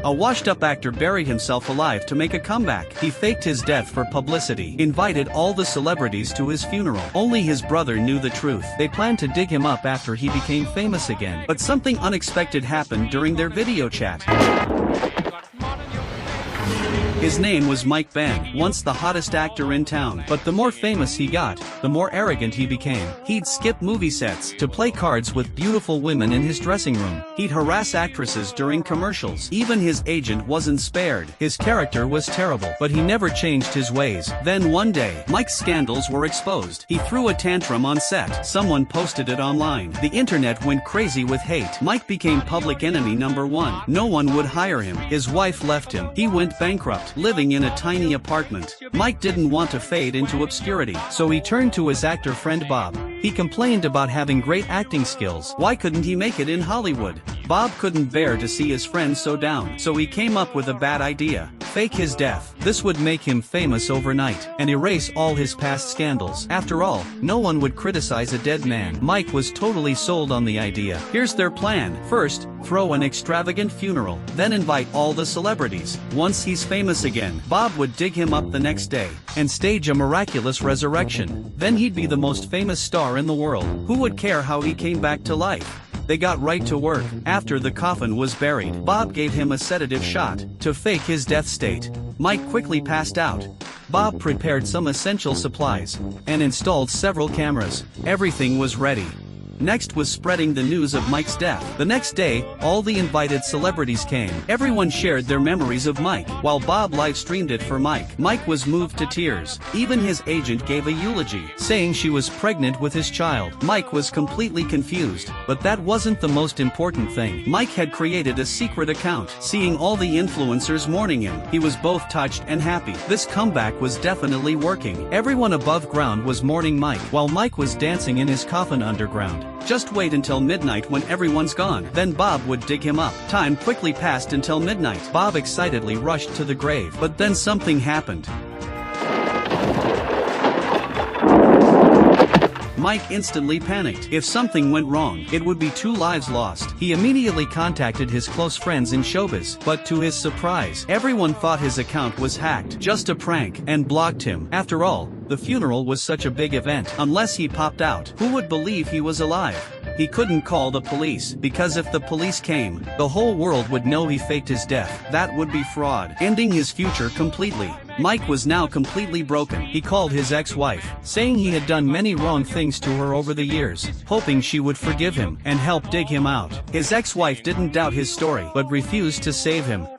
A washed-up actor buried himself alive to make a comeback. He faked his death for publicity, invited all the celebrities to his funeral. Only his brother knew the truth. They planned to dig him up after he became famous again. But something unexpected happened during their video chat. His name was Mike Benn, once the hottest actor in town. But the more famous he got, the more arrogant he became. He'd skip movie sets to play cards with beautiful women in his dressing room. He'd harass actresses during commercials. Even his agent wasn't spared. His character was terrible, but he never changed his ways. Then one day, Mike's scandals were exposed. He threw a tantrum on set. Someone posted it online. The internet went crazy with hate. Mike became public enemy number one. No one would hire him. His wife left him. He went bankrupt, living in a tiny apartment. Mike didn't want to fade into obscurity, so he turned to his actor friend Bob. He complained about having great acting skills. Why couldn't he make it in Hollywood? Bob couldn't bear to see his friend so down, so he came up with a bad idea. Fake his death. This would make him famous overnight, and erase all his past scandals. After all, no one would criticize a dead man. Mike was totally sold on the idea. Here's their plan. First, throw an extravagant funeral, then invite all the celebrities. Once he's famous again, Bob would dig him up the next day, and stage a miraculous resurrection. Then he'd be the most famous star in the world. Who would care how he came back to life? They got right to work. After the coffin was buried, Bob gave him a sedative shot to fake his death state. Mike quickly passed out. Bob prepared some essential supplies and installed several cameras. Everything was ready. Next was spreading the news of Mike's death. The next day, all the invited celebrities came. Everyone shared their memories of Mike, while Bob live-streamed it for Mike. Mike was moved to tears. Even his agent gave a eulogy, saying she was pregnant with his child. Mike was completely confused, but that wasn't the most important thing. Mike had created a secret account. Seeing all the influencers mourning him, he was both touched and happy. This comeback was definitely working. Everyone above ground was mourning Mike, while Mike was dancing in his coffin underground. Just wait until midnight when everyone's gone. Then Bob would dig him up. Time quickly passed until midnight. Bob excitedly rushed to the grave. But then something happened. Mike instantly panicked. If something went wrong, it would be 2 lives lost. He immediately contacted his close friends in showbiz, but to his surprise, everyone thought his account was hacked, just a prank, and blocked him. After all, the funeral was such a big event. Unless he popped out, who would believe he was alive? He couldn't call the police, because if the police came, the whole world would know he faked his death. That would be fraud, ending his future completely. Mike was now completely broken. He called his ex-wife, saying he had done many wrong things to her over the years, hoping she would forgive him and help dig him out. His ex-wife didn't doubt his story, but refused to save him.